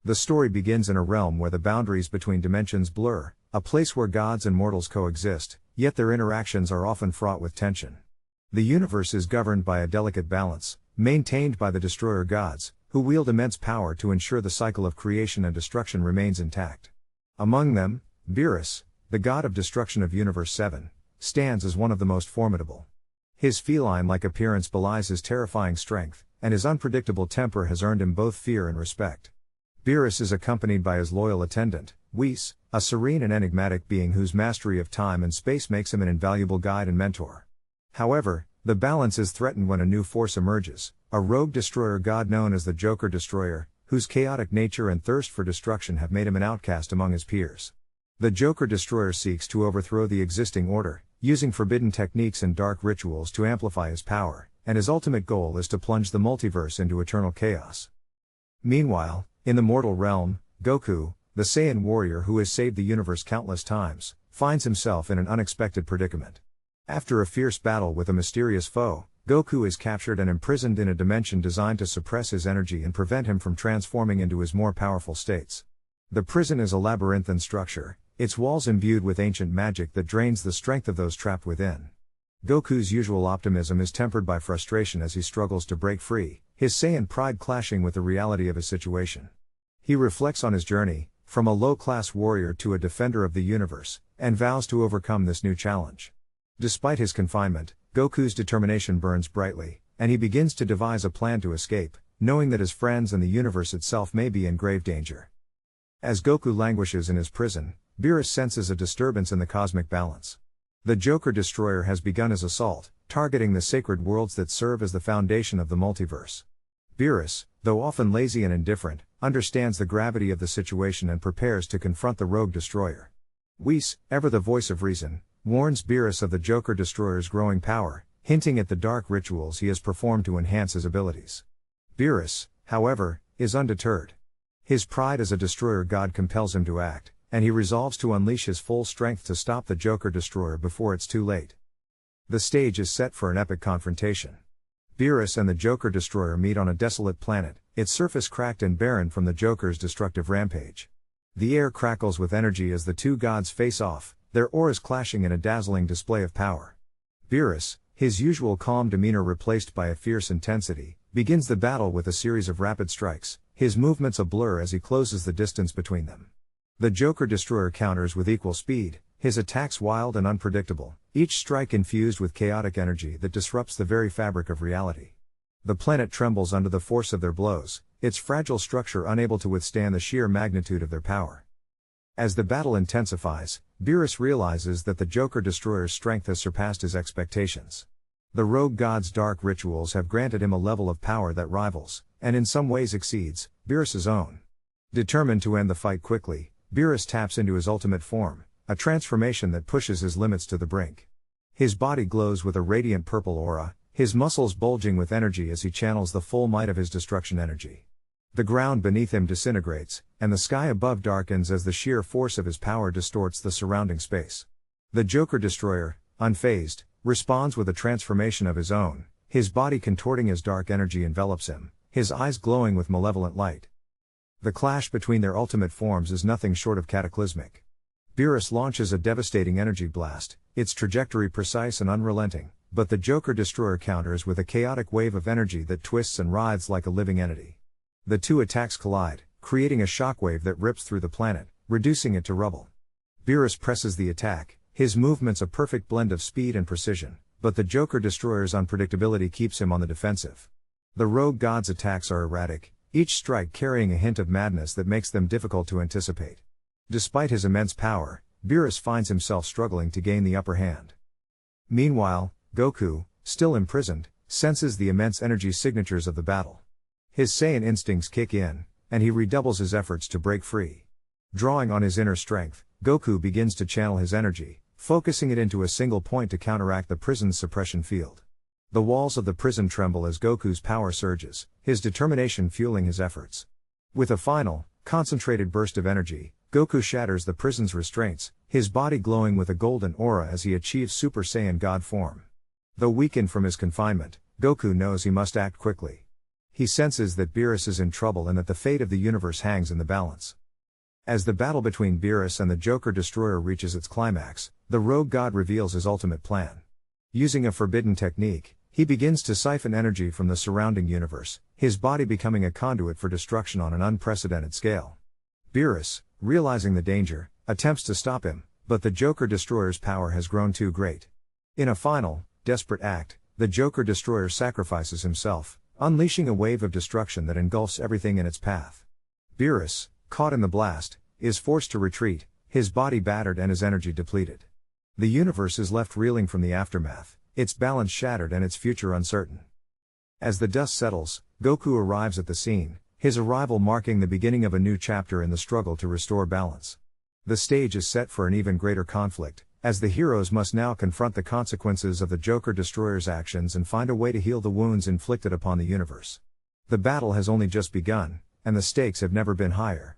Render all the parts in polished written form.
The story begins in a realm where the boundaries between dimensions blur, a place where gods and mortals coexist, yet their interactions are often fraught with tension. The universe is governed by a delicate balance, maintained by the destroyer gods, who wield immense power to ensure the cycle of creation and destruction remains intact. Among them, Beerus, the god of destruction of Universe 7, stands as one of the most formidable. His feline-like appearance belies his terrifying strength, and his unpredictable temper has earned him both fear and respect. Beerus is accompanied by his loyal attendant, Whis, a serene and enigmatic being whose mastery of time and space makes him an invaluable guide and mentor. However, the balance is threatened when a new force emerges, a rogue destroyer god known as the Joker Destroyer, whose chaotic nature and thirst for destruction have made him an outcast among his peers. The Joker Destroyer seeks to overthrow the existing order, using forbidden techniques and dark rituals to amplify his power, and his ultimate goal is to plunge the multiverse into eternal chaos. Meanwhile, in the mortal realm, Goku, the Saiyan warrior who has saved the universe countless times, finds himself in an unexpected predicament. After a fierce battle with a mysterious foe, Goku is captured and imprisoned in a dimension designed to suppress his energy and prevent him from transforming into his more powerful states. The prison is a labyrinthine structure, its walls imbued with ancient magic that drains the strength of those trapped within. Goku's usual optimism is tempered by frustration as he struggles to break free, his Saiyan pride clashing with the reality of his situation. He reflects on his journey, from a low-class warrior to a defender of the universe, and vows to overcome this new challenge. Despite his confinement, Goku's determination burns brightly, and he begins to devise a plan to escape, knowing that his friends and the universe itself may be in grave danger. As Goku languishes in his prison, Beerus senses a disturbance in the cosmic balance. The Joker Destroyer has begun his assault, targeting the sacred worlds that serve as the foundation of the multiverse. Beerus, though often lazy and indifferent, understands the gravity of the situation and prepares to confront the rogue destroyer. Whis, ever the voice of reason, warns Beerus of the Joker Destroyer's growing power, hinting at the dark rituals he has performed to enhance his abilities. Beerus, however, is undeterred. His pride as a destroyer god compels him to act, and he resolves to unleash his full strength to stop the Joker Destroyer before it's too late. The stage is set for an epic confrontation. Beerus and the Joker Destroyer meet on a desolate planet, its surface cracked and barren from the Joker's destructive rampage. The air crackles with energy as the two gods face off, their auras clashing in a dazzling display of power. Beerus, his usual calm demeanor replaced by a fierce intensity, begins the battle with a series of rapid strikes, his movements a blur as he closes the distance between them. The Joker Destroyer counters with equal speed, his attacks wild and unpredictable, each strike infused with chaotic energy that disrupts the very fabric of reality. The planet trembles under the force of their blows, its fragile structure unable to withstand the sheer magnitude of their power. As the battle intensifies, Beerus realizes that the Joker Destroyer's strength has surpassed his expectations. The rogue god's dark rituals have granted him a level of power that rivals, and in some ways exceeds, Beerus's own. Determined to end the fight quickly, Beerus taps into his ultimate form, a transformation that pushes his limits to the brink. His body glows with a radiant purple aura, his muscles bulging with energy as he channels the full might of his destruction energy. The ground beneath him disintegrates, and the sky above darkens as the sheer force of his power distorts the surrounding space. The Joker Destroyer, unfazed, responds with a transformation of his own, his body contorting as dark energy envelops him, his eyes glowing with malevolent light. The clash between their ultimate forms is nothing short of cataclysmic. Beerus launches a devastating energy blast, its trajectory precise and unrelenting, but the Joker Destroyer counters with a chaotic wave of energy that twists and writhes like a living entity. The two attacks collide, creating a shockwave that rips through the planet, reducing it to rubble. Beerus presses the attack, his movements a perfect blend of speed and precision, but the Joker Destroyer's unpredictability keeps him on the defensive. The rogue god's attacks are erratic, each strike carrying a hint of madness that makes them difficult to anticipate. Despite his immense power, Beerus finds himself struggling to gain the upper hand. Meanwhile, Goku, still imprisoned, senses the immense energy signatures of the battle. His Saiyan instincts kick in, and he redoubles his efforts to break free. Drawing on his inner strength, Goku begins to channel his energy, focusing it into a single point to counteract the prison's suppression field. The walls of the prison tremble as Goku's power surges, his determination fueling his efforts. With a final, concentrated burst of energy, Goku shatters the prison's restraints, his body glowing with a golden aura as he achieves Super Saiyan God form. Though weakened from his confinement, Goku knows he must act quickly. He senses that Beerus is in trouble and that the fate of the universe hangs in the balance. As the battle between Beerus and the Joker Destroyer reaches its climax, the rogue god reveals his ultimate plan. Using a forbidden technique, he begins to siphon energy from the surrounding universe, his body becoming a conduit for destruction on an unprecedented scale. Beerus, realizing the danger, attempts to stop him, but the Joker Destroyer's power has grown too great. In a final, desperate act, the Joker Destroyer sacrifices himself, unleashing a wave of destruction that engulfs everything in its path. Beerus, caught in the blast, is forced to retreat, his body battered and his energy depleted. The universe is left reeling from the aftermath, its balance shattered and its future uncertain. As the dust settles, Goku arrives at the scene, his arrival marking the beginning of a new chapter in the struggle to restore balance. The stage is set for an even greater conflict, as the heroes must now confront the consequences of the Joker Destroyer's actions and find a way to heal the wounds inflicted upon the universe. The battle has only just begun, and the stakes have never been higher.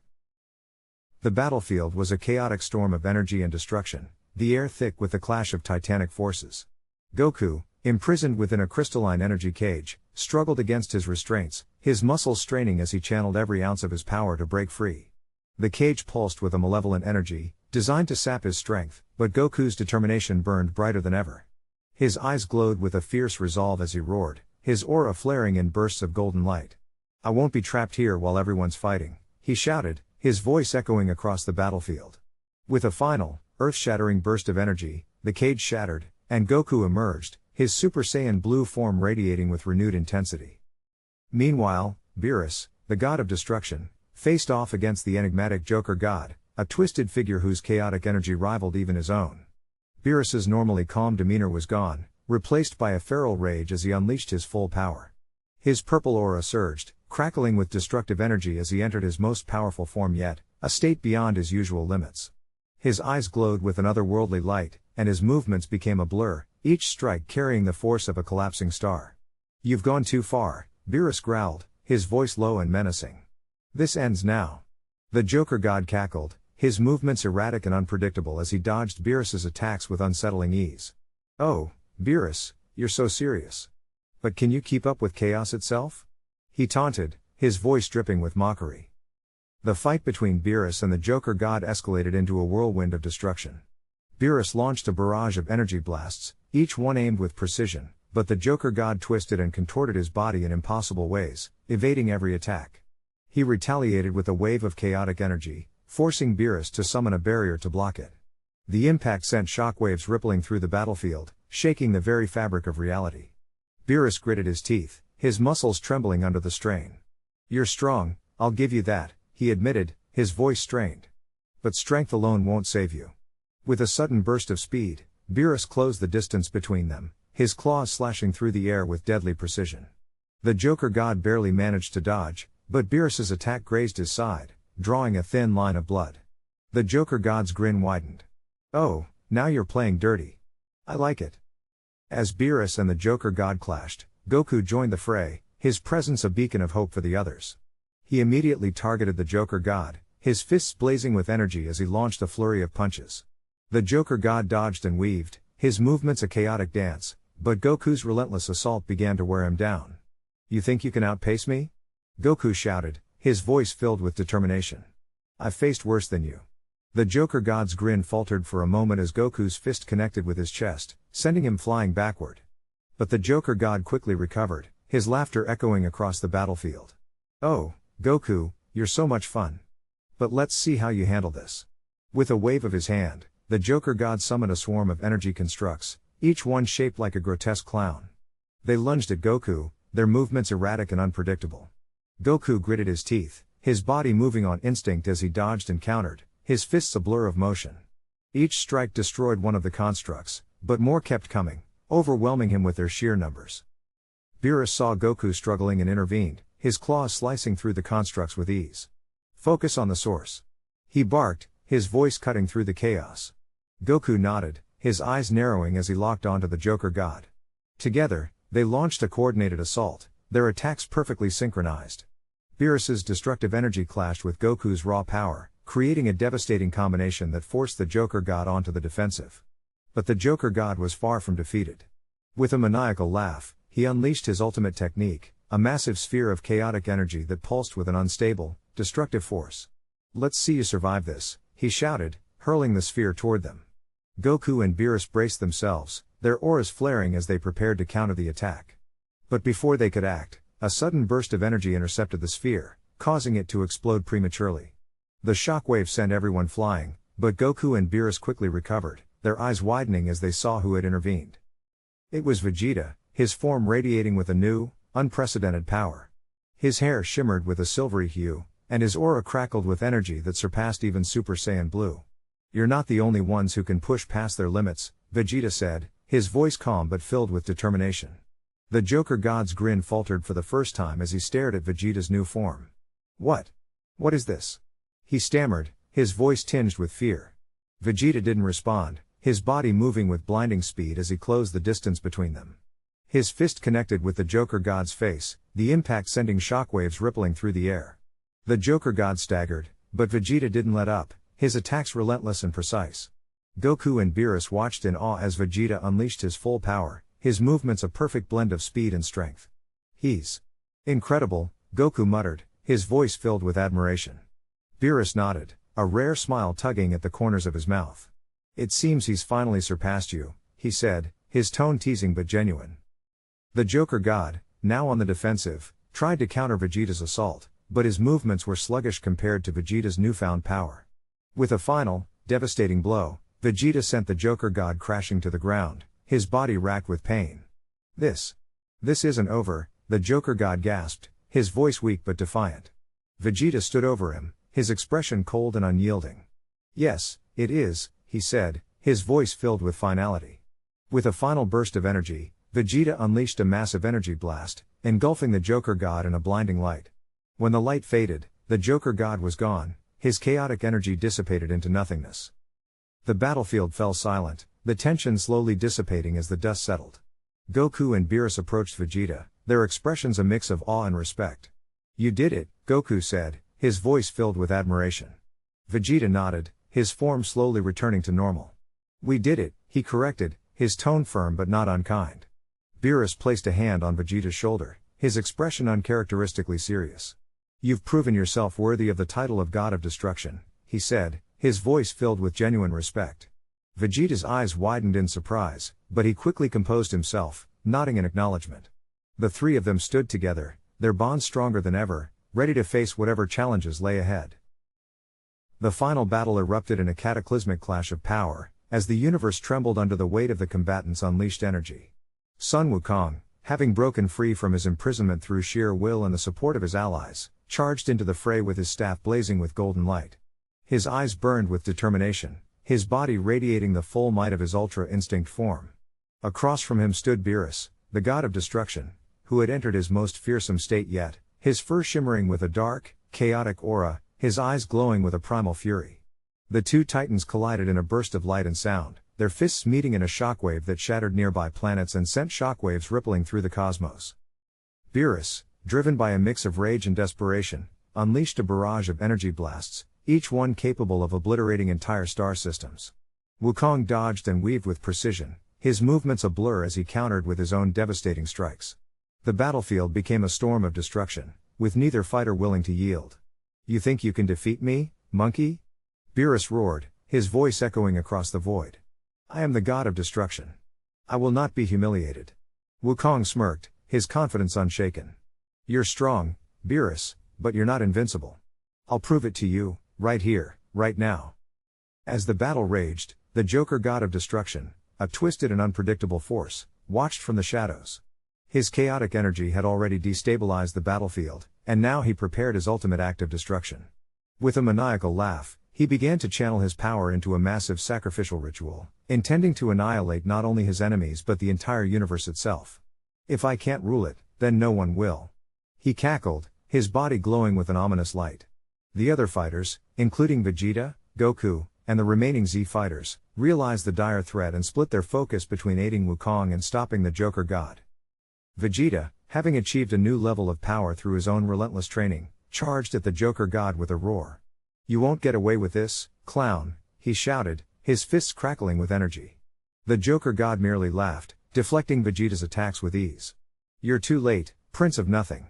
The battlefield was a chaotic storm of energy and destruction, the air thick with the clash of titanic forces. Goku, imprisoned within a crystalline energy cage, struggled against his restraints, his muscles straining as he channeled every ounce of his power to break free. The cage pulsed with a malevolent energy, designed to sap his strength, but Goku's determination burned brighter than ever. His eyes glowed with a fierce resolve as he roared, his aura flaring in bursts of golden light. "I won't be trapped here while everyone's fighting," he shouted, his voice echoing across the battlefield. With a final, earth-shattering burst of energy, the cage shattered, and Goku emerged, his Super Saiyan blue form radiating with renewed intensity. Meanwhile, Beerus, the god of destruction, faced off against the enigmatic Joker god, a twisted figure whose chaotic energy rivaled even his own. Beerus's normally calm demeanor was gone, replaced by a feral rage as he unleashed his full power. His purple aura surged, crackling with destructive energy as he entered his most powerful form yet, a state beyond his usual limits. His eyes glowed with an otherworldly light, and his movements became a blur, each strike carrying the force of a collapsing star. "You've gone too far," Beerus growled, his voice low and menacing. "This ends now." The Joker god cackled, his movements erratic and unpredictable as he dodged Beerus's attacks with unsettling ease. "Oh, Beerus, you're so serious. But can you keep up with chaos itself?" he taunted, his voice dripping with mockery. The fight between Beerus and the Joker god escalated into a whirlwind of destruction. Beerus launched a barrage of energy blasts, each one aimed with precision, but the Joker god twisted and contorted his body in impossible ways, evading every attack. He retaliated with a wave of chaotic energy, forcing Beerus to summon a barrier to block it. The impact sent shockwaves rippling through the battlefield, shaking the very fabric of reality. Beerus gritted his teeth, his muscles trembling under the strain. "You're strong, I'll give you that," he admitted, his voice strained. "But strength alone won't save you." With a sudden burst of speed, Beerus closed the distance between them, his claws slashing through the air with deadly precision. The Joker god barely managed to dodge, but Beerus's attack grazed his side, drawing a thin line of blood. The Joker god's grin widened. "Oh, now you're playing dirty. I like it." As Beerus and the Joker god clashed, Goku joined the fray, his presence a beacon of hope for the others. He immediately targeted the Joker god, his fists blazing with energy as he launched a flurry of punches. The Joker god dodged and weaved, his movements a chaotic dance, but Goku's relentless assault began to wear him down. "You think you can outpace me?" Goku shouted, his voice filled with determination. "I've faced worse than you." The Joker god's grin faltered for a moment as Goku's fist connected with his chest, sending him flying backward. But the Joker god quickly recovered, his laughter echoing across the battlefield. "Oh, Goku, you're so much fun. But let's see how you handle this." With a wave of his hand, the Joker god summoned a swarm of energy constructs, each one shaped like a grotesque clown. They lunged at Goku, their movements erratic and unpredictable. Goku gritted his teeth, his body moving on instinct as he dodged and countered, his fists a blur of motion. Each strike destroyed one of the constructs, but more kept coming, overwhelming him with their sheer numbers. Beerus saw Goku struggling and intervened, his claws slicing through the constructs with ease. "Focus on the source," he barked, his voice cutting through the chaos. Goku nodded, his eyes narrowing as he locked onto the Joker god. Together, they launched a coordinated assault, their attacks perfectly synchronized. Beerus's destructive energy clashed with Goku's raw power, creating a devastating combination that forced the Joker god onto the defensive. But the Joker god was far from defeated. With a maniacal laugh, he unleashed his ultimate technique, a massive sphere of chaotic energy that pulsed with an unstable, destructive force. "Let's see you survive this," he shouted, hurling the sphere toward them. Goku and Beerus braced themselves, their auras flaring as they prepared to counter the attack. But before they could act, a sudden burst of energy intercepted the sphere, causing it to explode prematurely. The shockwave sent everyone flying, but Goku and Beerus quickly recovered, their eyes widening as they saw who had intervened. It was Vegeta, his form radiating with a new, unprecedented power. His hair shimmered with a silvery hue, and his aura crackled with energy that surpassed even Super Saiyan Blue. "You're not the only ones who can push past their limits," Vegeta said, his voice calm but filled with determination. The Joker God's grin faltered for the first time as he stared at Vegeta's new form. What is this?" he stammered, his voice tinged with fear. Vegeta didn't respond, his body moving with blinding speed as he closed the distance between them. His fist connected with the Joker God's face, the impact sending shockwaves rippling through the air. The Joker God staggered, but Vegeta didn't let up, his attacks relentless and precise. Goku and Beerus watched in awe as Vegeta unleashed his full power, his movements a perfect blend of speed and strength. "He's incredible," Goku muttered, his voice filled with admiration. Beerus nodded, a rare smile tugging at the corners of his mouth. "It seems he's finally surpassed you," he said, his tone teasing but genuine. The Joker God, now on the defensive, tried to counter Vegeta's assault, but his movements were sluggish compared to Vegeta's newfound power. With a final, devastating blow, Vegeta sent the Joker God crashing to the ground, his body racked with pain. This isn't over," the Joker God gasped, his voice weak but defiant. Vegeta stood over him, his expression cold and unyielding. "Yes, it is," he said, his voice filled with finality. With a final burst of energy, Vegeta unleashed a massive energy blast, engulfing the Joker God in a blinding light. When the light faded, the Joker God was gone, his chaotic energy dissipated into nothingness. The battlefield fell silent, the tension slowly dissipating as the dust settled. Goku and Beerus approached Vegeta, their expressions a mix of awe and respect. "You did it," Goku said, his voice filled with admiration. Vegeta nodded, his form slowly returning to normal. "We did it," he corrected, his tone firm but not unkind. Beerus placed a hand on Vegeta's shoulder, his expression uncharacteristically serious. "You've proven yourself worthy of the title of God of Destruction," he said, his voice filled with genuine respect. Vegeta's eyes widened in surprise, but he quickly composed himself, nodding in acknowledgement. The three of them stood together, their bond stronger than ever, ready to face whatever challenges lay ahead. The final battle erupted in a cataclysmic clash of power, as the universe trembled under the weight of the combatants' unleashed energy. Sun Wukong, having broken free from his imprisonment through sheer will and the support of his allies, charged into the fray with his staff blazing with golden light. His eyes burned with determination, his body radiating the full might of his ultra-instinct form. Across from him stood Beerus, the god of destruction, who had entered his most fearsome state yet, his fur shimmering with a dark, chaotic aura, his eyes glowing with a primal fury. The two titans collided in a burst of light and sound, their fists meeting in a shockwave that shattered nearby planets and sent shockwaves rippling through the cosmos. Beerus, driven by a mix of rage and desperation, unleashed a barrage of energy blasts, each one capable of obliterating entire star systems. Wukong dodged and weaved with precision, his movements a blur as he countered with his own devastating strikes. The battlefield became a storm of destruction, with neither fighter willing to yield. "You think you can defeat me, monkey?" Beerus roared, his voice echoing across the void. "I am the god of destruction. I will not be humiliated." Wukong smirked, his confidence unshaken. "You're strong, Beerus, but you're not invincible. I'll prove it to you, right here, right now." As the battle raged, the Joker God of Destruction, a twisted and unpredictable force, watched from the shadows. His chaotic energy had already destabilized the battlefield, and now he prepared his ultimate act of destruction. With a maniacal laugh, he began to channel his power into a massive sacrificial ritual, intending to annihilate not only his enemies but the entire universe itself. "If I can't rule it, then no one will." He cackled, his body glowing with an ominous light. The other fighters, including Vegeta, Goku, and the remaining Z fighters, realized the dire threat and split their focus between aiding Wukong and stopping the Joker God. Vegeta, having achieved a new level of power through his own relentless training, charged at the Joker God with a roar. "You won't get away with this, clown," he shouted, his fists crackling with energy. The Joker God merely laughed, deflecting Vegeta's attacks with ease. "You're too late, Prince of Nothing.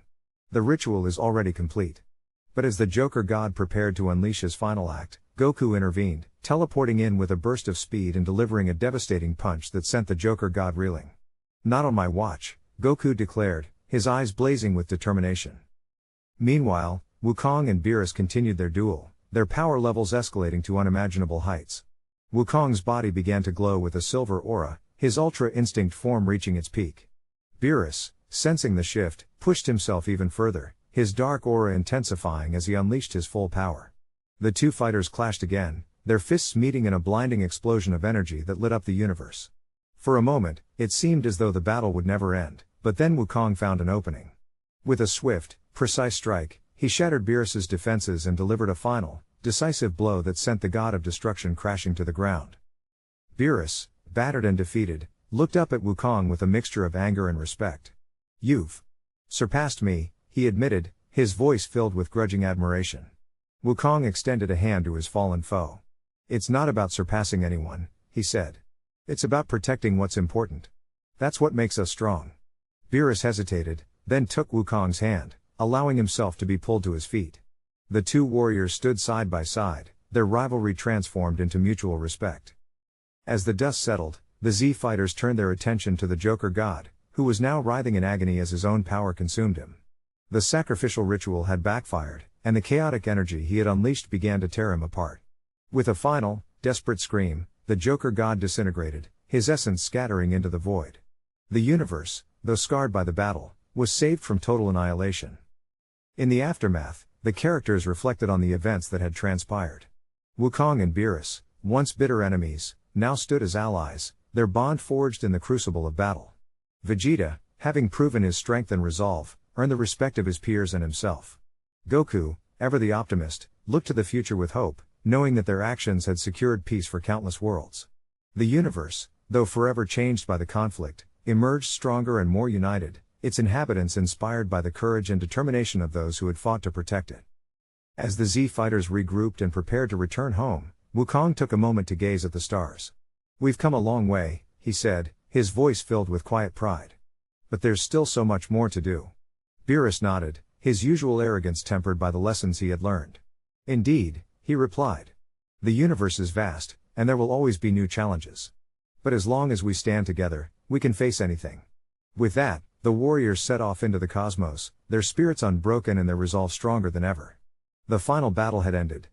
The ritual is already complete. But as the Joker God prepared to unleash his final act, Goku intervened, teleporting in with a burst of speed and delivering a devastating punch that sent the Joker God reeling. Not on my watch, Goku declared, his eyes blazing with determination. Meanwhile, Wukong and Beerus continued their duel, their power levels escalating to unimaginable heights. Wukong's body began to glow with a silver aura, his Ultra Instinct form reaching its peak. Beerus, sensing the shift, pushed himself even further, his dark aura intensifying as he unleashed his full power. The two fighters clashed again, their fists meeting in a blinding explosion of energy that lit up the universe. For a moment, it seemed as though the battle would never end, but then Wukong found an opening. With a swift, precise strike, he shattered Beerus's defenses and delivered a final, decisive blow that sent the god of destruction crashing to the ground. Beerus, battered and defeated, looked up at Wukong with a mixture of anger and respect. "You've surpassed me," he admitted, his voice filled with grudging admiration. Wukong extended a hand to his fallen foe. "It's not about surpassing anyone," he said. "It's about protecting what's important. That's what makes us strong." Beerus hesitated, then took Wukong's hand, allowing himself to be pulled to his feet. The two warriors stood side by side, their rivalry transformed into mutual respect. As the dust settled, the Z fighters turned their attention to the Joker God, who was now writhing in agony as his own power consumed him. The sacrificial ritual had backfired, and the chaotic energy he had unleashed began to tear him apart. With a final, desperate scream, the Joker God disintegrated, his essence scattering into the void. The universe, though scarred by the battle, was saved from total annihilation. In the aftermath, the characters reflected on the events that had transpired. Wukong and Beerus, once bitter enemies, now stood as allies, their bond forged in the crucible of battle. Vegeta, having proven his strength and resolve, earned the respect of his peers and himself. Goku, ever the optimist, looked to the future with hope, knowing that their actions had secured peace for countless worlds. The universe, though forever changed by the conflict, emerged stronger and more united, its inhabitants inspired by the courage and determination of those who had fought to protect it. As the Z fighters regrouped and prepared to return home, Wukong took a moment to gaze at the stars. "We've come a long way," he said, his voice filled with quiet pride. "But there's still so much more to do." Beerus nodded, his usual arrogance tempered by the lessons he had learned. "Indeed," he replied. "The universe is vast, and there will always be new challenges. But as long as we stand together, we can face anything." With that, the warriors set off into the cosmos, their spirits unbroken and their resolve stronger than ever. The final battle had ended,